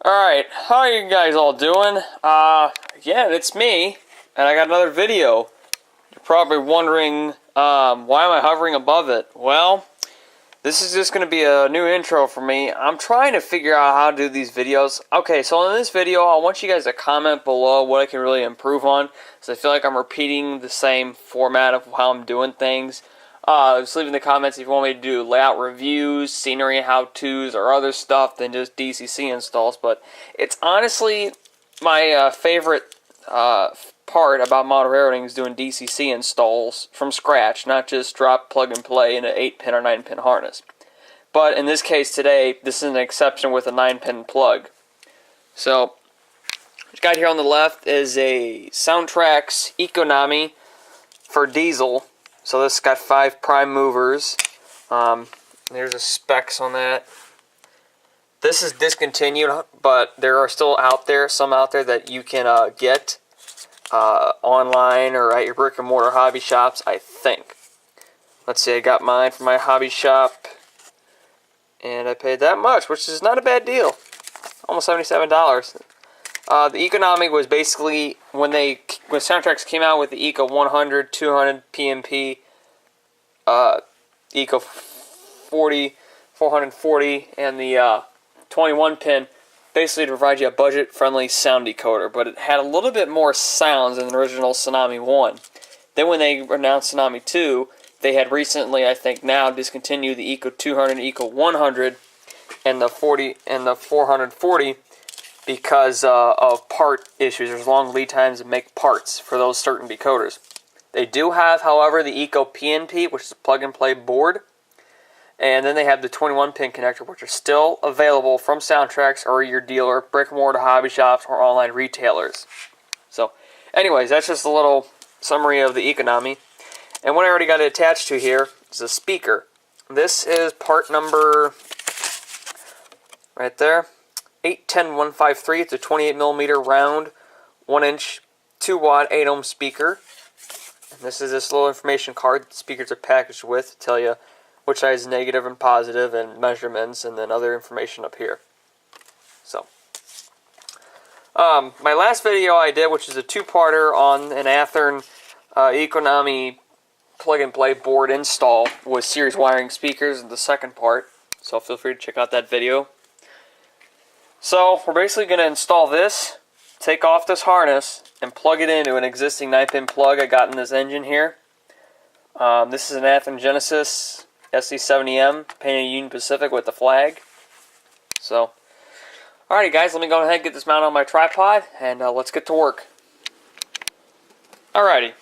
Alright, how are you guys all doing? Yeah, it's me, and I got another video. You're probably wondering, why am I hovering above it? Well, this is just going to be a new intro for me. I'm trying to figure out how to do these videos. Okay, so in this video, I want you guys to comment below what I can really improve on, because I feel like I'm repeating the same format of how I'm doing things. Just leave in the comments if you want me to do layout reviews, scenery how-tos, or other stuff than just DCC installs. But it's honestly my favorite part about model railroading is doing DCC installs from scratch, not just drop, plug, and play in an 8-pin or 9-pin harness. But in this case today, this is an exception with a 9-pin plug. So, what you got here on the left is a Soundtrax Economy for diesel. So this got 5 prime movers. There's the specs on that. This is discontinued, but there are still some out there that you can get online or at your brick and mortar hobby shops, I think. Let's see, I got mine from my hobby shop, and I paid that much, which is not a bad deal. Almost $77. The Economy was basically when Soundtrax came out with the Eco 100, 200 PMP, Eco 40, 440, and the 21 pin, basically to provide you a budget-friendly sound decoder, but it had a little bit more sounds than the original Tsunami 1. Then when they announced Tsunami 2, they had recently, I think now, discontinued the Eco 200, Eco 100, and the 40 and the 440 because of part issues. There's long lead times to make parts for those certain decoders. They do have, however, the Eco PNP, which is a plug-and-play board. And then they have the 21-pin connector, which are still available from Soundtrax or your dealer, brick-and-mortar hobby shops, or online retailers. So, anyways, that's just a little summary of the Economy. And what I already got it attached to here is a speaker. This is part number, right there, 810153. It's a 28mm round, 1-inch, 2-watt, 8-ohm speaker. And this is this little information card the speakers are packaged with to tell you which side is negative and positive, and measurements, and then other information up here. So, my last video I did, which is a 2-parter on an Athearn Economy plug-and-play board install with series wiring speakers in the second part. So feel free to check out that video. So, we're basically going to install this, take off this harness, and plug it into an existing 9-pin plug I got in this engine here. This is an Athearn Genesis SD70M, painted Union Pacific with the flag. So, alrighty guys, let me go ahead and get this mounted on my tripod, and let's get to work. Alrighty.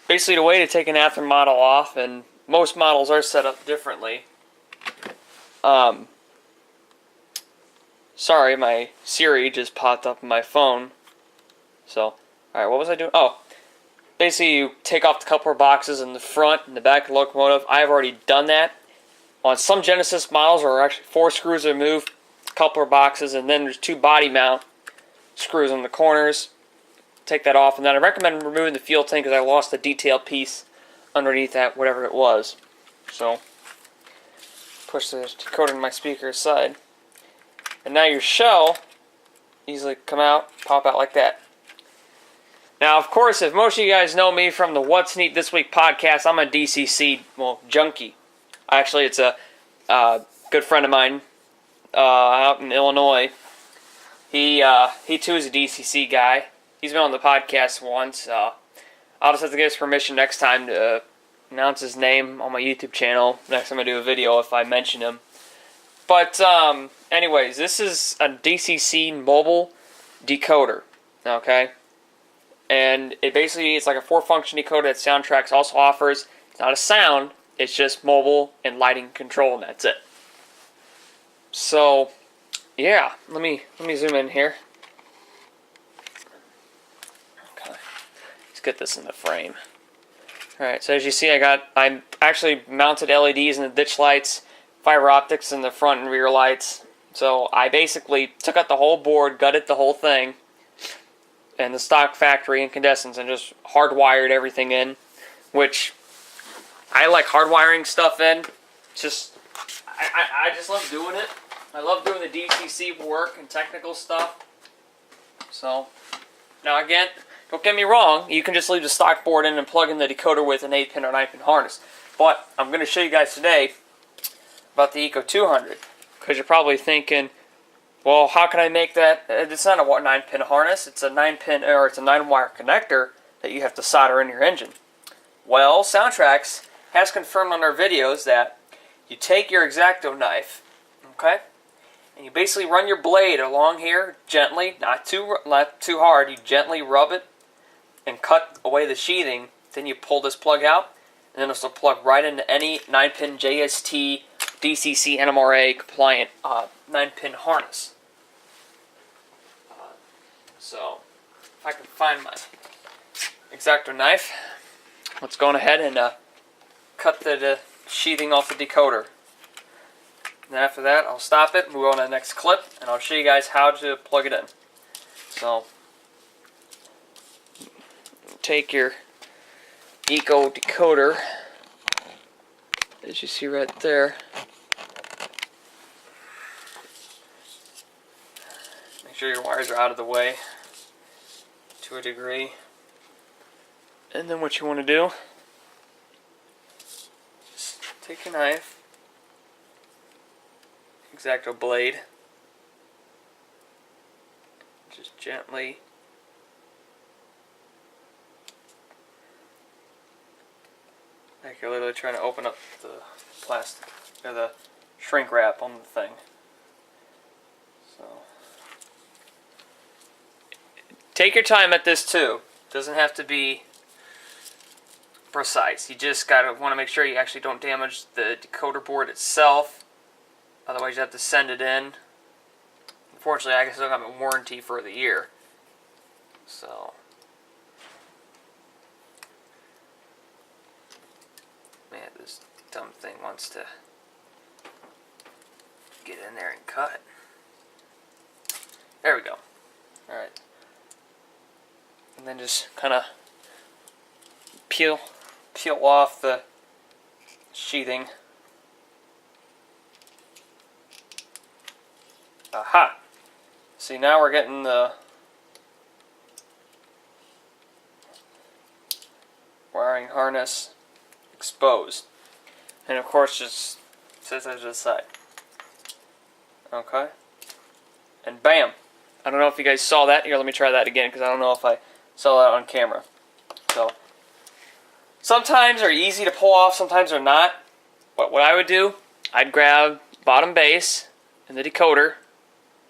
Basically, the way to take an Athearn model off, and most models are set up differently. Sorry, my Siri just popped up on my phone. So, alright, what was I doing? Oh. Basically, you take off the coupler boxes in the front and the back of the locomotive. I've already done that. On some Genesis models, there are actually 4 screws removed, coupler boxes, and then there's 2 body mount screws in the corners. Take that off, and then I recommend removing the fuel tank because I lost the detail piece underneath that, whatever it was. So, push the decoder in my speaker aside. And now your shell easily come out, pop out like that. Now, of course, if most of you guys know me from the What's Neat This Week podcast, I'm a DCC, junkie. Actually, it's a good friend of mine out in Illinois. He too is a DCC guy. He's been on the podcast once. I'll just have to get his permission next time to announce his name on my YouTube channel. Next time I do a video if I mention him. But, anyways, this is a DCC mobile decoder, okay? And it basically is like a 4-function decoder that Soundtrax also offers. It's not a sound, it's just mobile and lighting control, and that's it. So, yeah, let me zoom in here. Okay, let's get this in the frame. Alright, so as you see, I actually mounted LEDs in the ditch lights, fiber optics in the front and rear lights. So I basically took out the whole board, gutted the whole thing, and the stock factory incandescents, and just hardwired everything in, which I like hardwiring stuff in. I just love doing it. I love doing the DCC work and technical stuff. So, now again, don't get me wrong, you can just leave the stock board in and plug in the decoder with an 8-pin or 9-pin harness. But I'm going to show you guys today about the Eco 200. Because you're probably thinking, well, how can I make that? It's not a 9-pin harness, it's a 9-pin, or it's a 9-wire connector that you have to solder in your engine. Well, Soundtrax has confirmed on their videos that you take your X-Acto knife, okay, and you basically run your blade along here gently, not too hard. You gently rub it and cut away the sheathing. Then you pull this plug out, and then this will plug right into any 9-pin JST, DCC, NMRA compliant 9-pin harness. So, if I can find my X-Acto knife, let's go on ahead and cut the sheathing off the decoder. And after that, I'll stop it, move on to the next clip, and I'll show you guys how to plug it in. So, take your Eco decoder, as you see right there. Make sure your wires are out of the way to a degree. And then what you want to do, just take a knife, X-Acto blade, just gently like you're literally trying to open up the plastic or the shrink wrap on the thing. So take your time at this too. Doesn't have to be precise. You just want to make sure you actually don't damage the decoder board itself. Otherwise you have to send it in. Unfortunately, I still got a warranty for the year. So, man, this dumb thing wants to get in there and cut. There we go. Alright. And then just kind of peel off the sheathing. Aha! See, now we're getting the wiring harness exposed. And of course, just sits to the side. Okay? And bam! I don't know if you guys saw that. Here, let me try that again, because I don't know if I saw that on camera. So, sometimes they're easy to pull off, sometimes they're not. But what I would do, I'd grab bottom base and the decoder,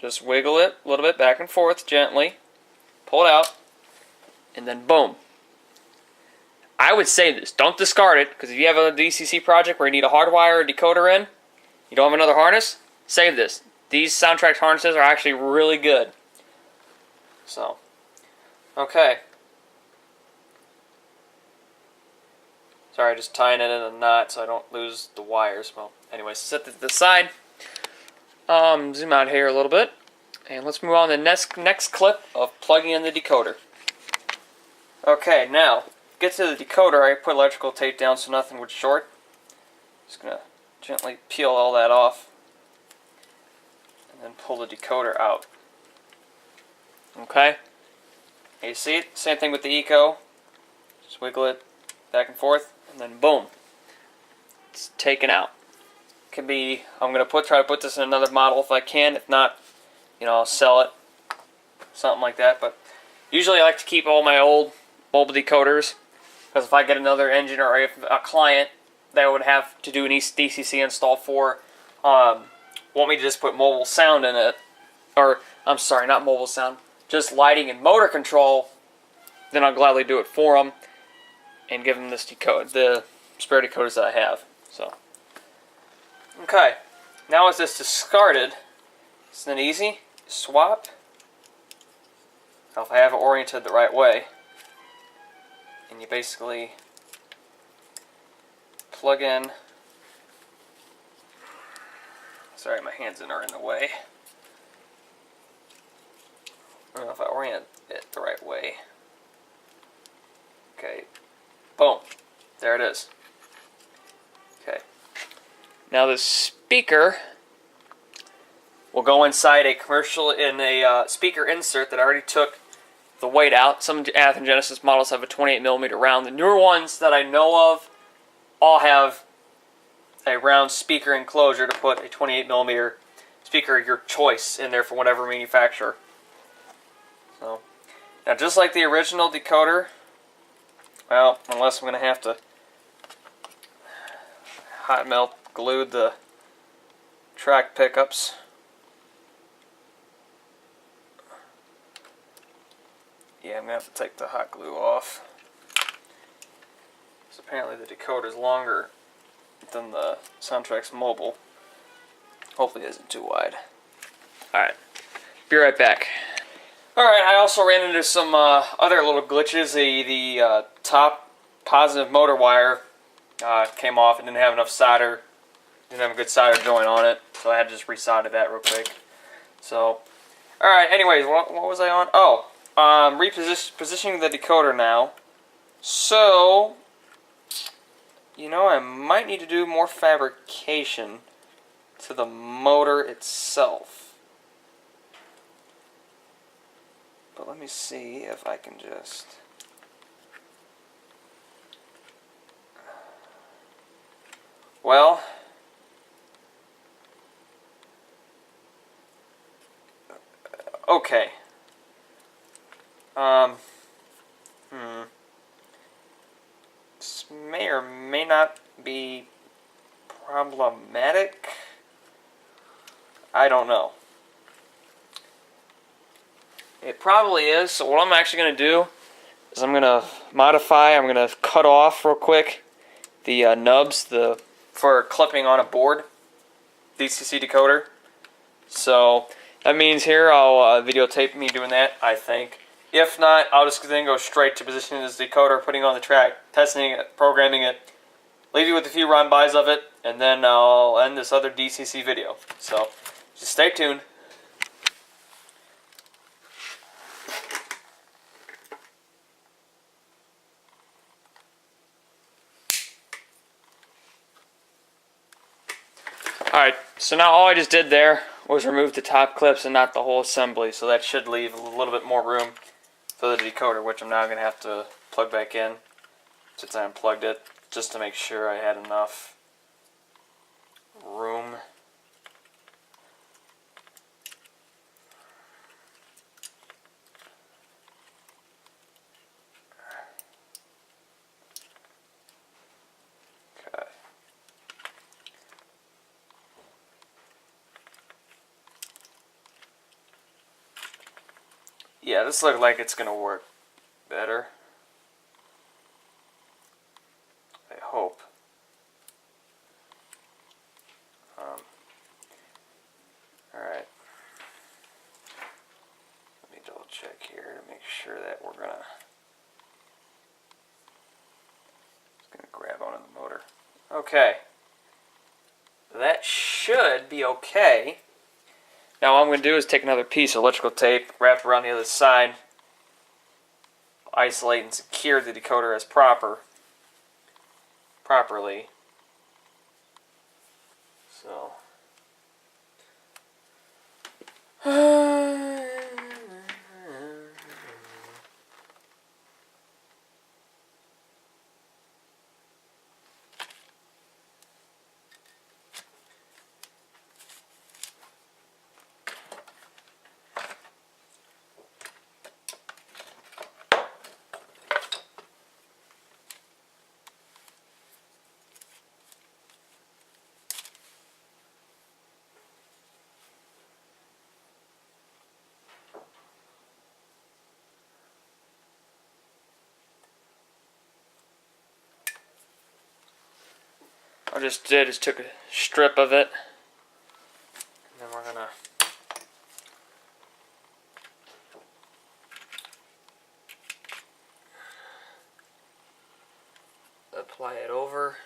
just wiggle it a little bit back and forth gently, pull it out, and then boom. I would save this. Don't discard it, because if you have a DCC project where you need a hardwire or decoder in, you don't have another harness, save this. These Soundtrax harnesses are actually really good. So, okay. Sorry, just tying it in a knot so I don't lose the wires. Well, anyways, set it to the side. Zoom out here a little bit. And let's move on to the next clip of plugging in the decoder. Okay, now, get to the decoder. I put electrical tape down so nothing would short. Just going to gently peel all that off. And then pull the decoder out. Okay? And you see it? Same thing with the Eco. Just wiggle it back and forth. And then boom. It's taken out. Can be, I'm going to try to put this in another model if I can. If not, you know, I'll sell it. Something like that. But usually I like to keep all my old mobile decoders. Because if I get another engine or if a client that would have to do an DCC install for want me to just put mobile sound in it, or I'm sorry, not mobile sound, just lighting and motor control, then I'll gladly do it for them and give them this decode, the spare decoders that I have. So, okay, now as this discarded, isn't it easy? Swap. Now if I have it oriented the right way, and you basically plug in. Sorry, my hands are in the way. I don't know if I orient it the right way. Okay, boom, there it is. Okay, now the speaker will go inside a commercial in a speaker insert that I already took the weight out. Some Athearn Genesis models have a 28mm round. The newer ones that I know of all have a round speaker enclosure to put a 28mm speaker of your choice in there for whatever manufacturer. So, now just like the original decoder, well, unless I'm going to have to hot melt glue the track pickups. Yeah, I'm going to have to take the hot glue off. So apparently the decoder is longer than the Soundtrax Mobile. Hopefully it isn't too wide. Alright, be right back. Alright, I also ran into some other little glitches. The top positive motor wire came off and didn't have enough solder. Didn't have a good solder joint on it, so I had to just resolder that real quick. So, alright, anyways, what was I on? Oh, repositioning the decoder now. So, you know, I might need to do more fabrication to the motor itself. But let me see if I can just... Well... Okay. This may or may not be problematic. I don't know. It probably is. So what I'm actually going to do is I'm going to modify. I'm going to cut off real quick the nubs for clipping on a board DCC decoder. So that means here I'll videotape me doing that, I think. If not, I'll just then go straight to positioning this decoder, putting it on the track, testing it, programming it, leave you with a few run-bys of it, and then I'll end this other DCC video. So just stay tuned. Alright, so now all I just did there was remove the top clips and not the whole assembly, so that should leave a little bit more room for the decoder, which I'm now going to have to plug back in since I unplugged it, just to make sure I had enough room. Okay. Yeah, this looks like it's going to work better. I hope. Alright. Let me double check here to make sure that we're going to... It's going to grab onto the motor. Okay. That should be okay. Now what I'm going to do is take another piece of electrical tape, wrap it around the other side, isolate and secure the decoder as properly. So, what I just did is took a strip of it, and then we're going to apply it over.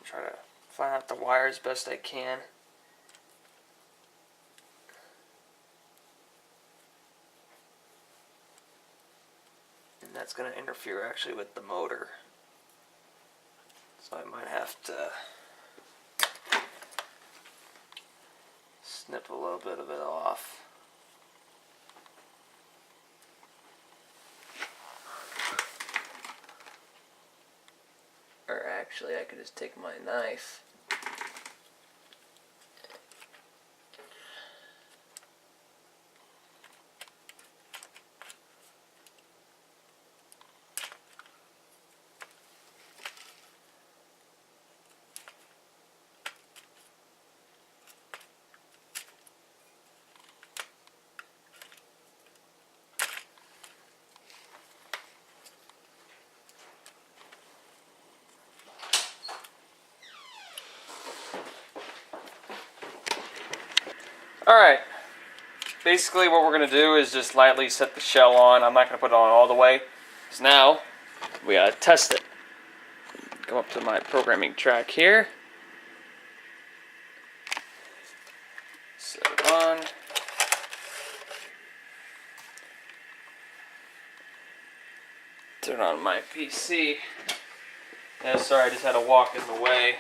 Try to find out the wire as best I can. And that's going to interfere actually with the motor. So I might have to snip a little bit of it off. Or actually, I could just take my knife. Alright, basically what we're going to do is just lightly set the shell on. I'm not going to put it on all the way, because now we got to test it. Go up to my programming track here. Set it on. Turn on my PC. Yeah, sorry, I just had to walk in the way.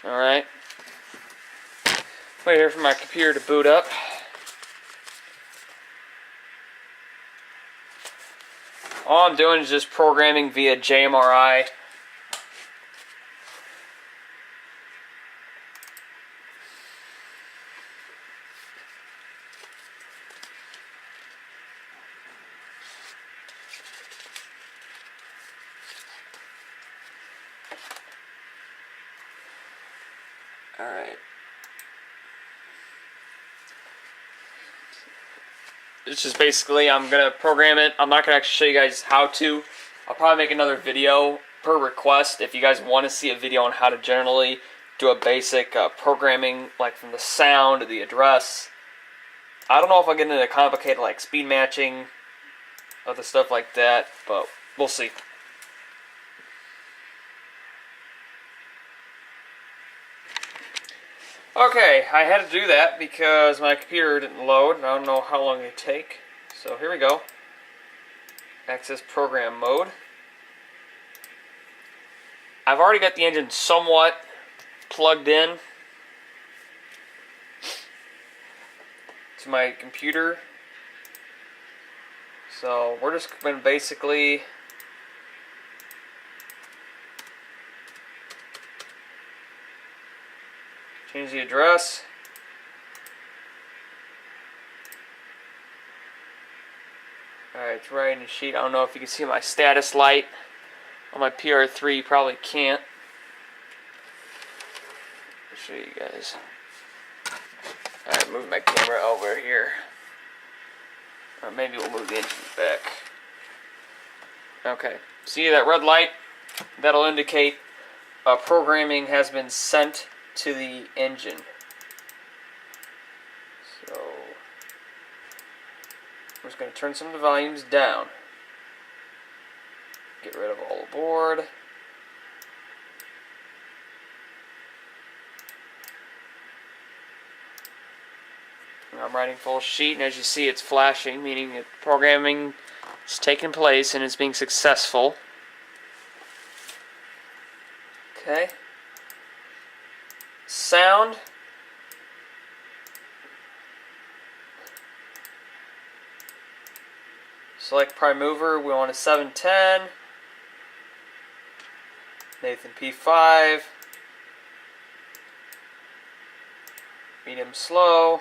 Alright. Wait here for my computer to boot up. All I'm doing is just programming via JMRI. Alright. It's just basically, I'm going to program it. I'm not going to actually show you guys how to. I'll probably make another video per request if you guys want to see a video on how to generally do a basic programming, like from the sound to the address. I don't know if I'll get into complicated like speed matching, other stuff like that, but we'll see. Okay, I had to do that because my computer didn't load, and I don't know how long it would take. So here we go. Access program mode. I've already got the engine somewhat plugged in to my computer. So we're just going to basically change the address. Alright, it's right in the sheet. I don't know if you can see my status light on my PR3. You probably can't. I'll show you guys. Alright, move my camera over here. Or maybe we'll move the engine back. Okay, see that red light? That'll indicate programming has been sent to the engine. So I'm just going to turn some of the volumes down. Get rid of all the board. I'm writing full sheet, and as you see, it's flashing, meaning that programming is taking place and is being successful. Okay. Sound. Select prime mover. We want a 710. Nathan P5. Medium slow.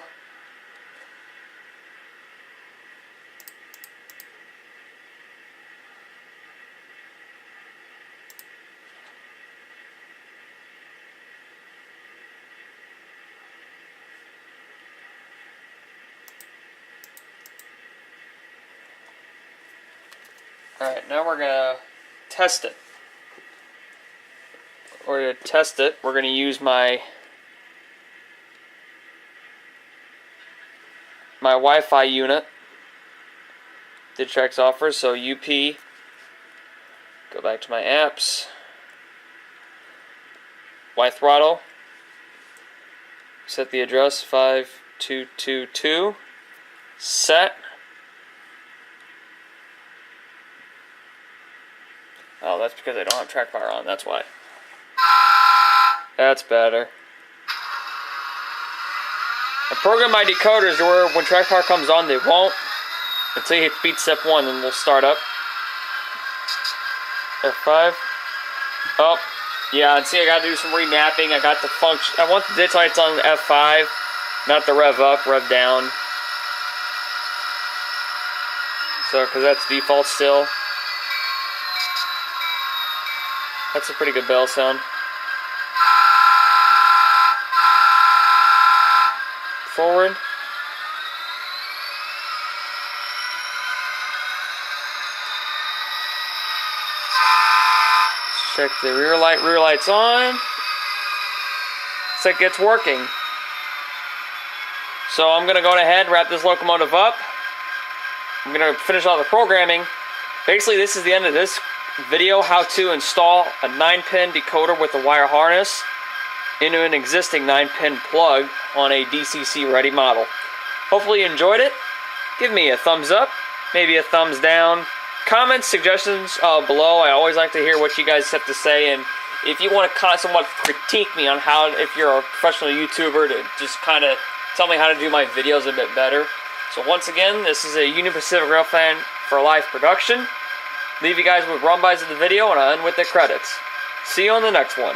Alright, now we're going to test it. We're going to test it. We're going to use my Wi-Fi unit. Ditrax offers, so UP. Go back to my apps. Y throttle. Set the address 5222. Set. Oh, that's because I don't have track bar on, that's why. That's better. I program my decoders to where when track bar comes on, they won't. Until you hit speed step 1, then we'll start up. F5. Oh, yeah, and see I gotta do some remapping. I got the function. I want the ditch lights on F5, not the rev up, rev down. So, because that's default still. That's a pretty good bell sound. Forward. Check the rear light's on. Looks like it's working. So I'm gonna go ahead and wrap this locomotive up. I'm gonna finish all the programming. Basically, this is the end of this video, how to install a 9-pin decoder with a wire harness into an existing 9-pin plug on a DCC ready model. Hopefully you enjoyed it. Give me a thumbs up, maybe a thumbs down. Comments, suggestions below. I always like to hear what you guys have to say, and if you want to somewhat critique me on how, if you're a professional YouTuber, to just kind of tell me how to do my videos a bit better. So once again, this is a Union Pacific Rail Fan for Life production. Leave you guys with run-bys of the video, and I'll end with the credits. See you on the next one.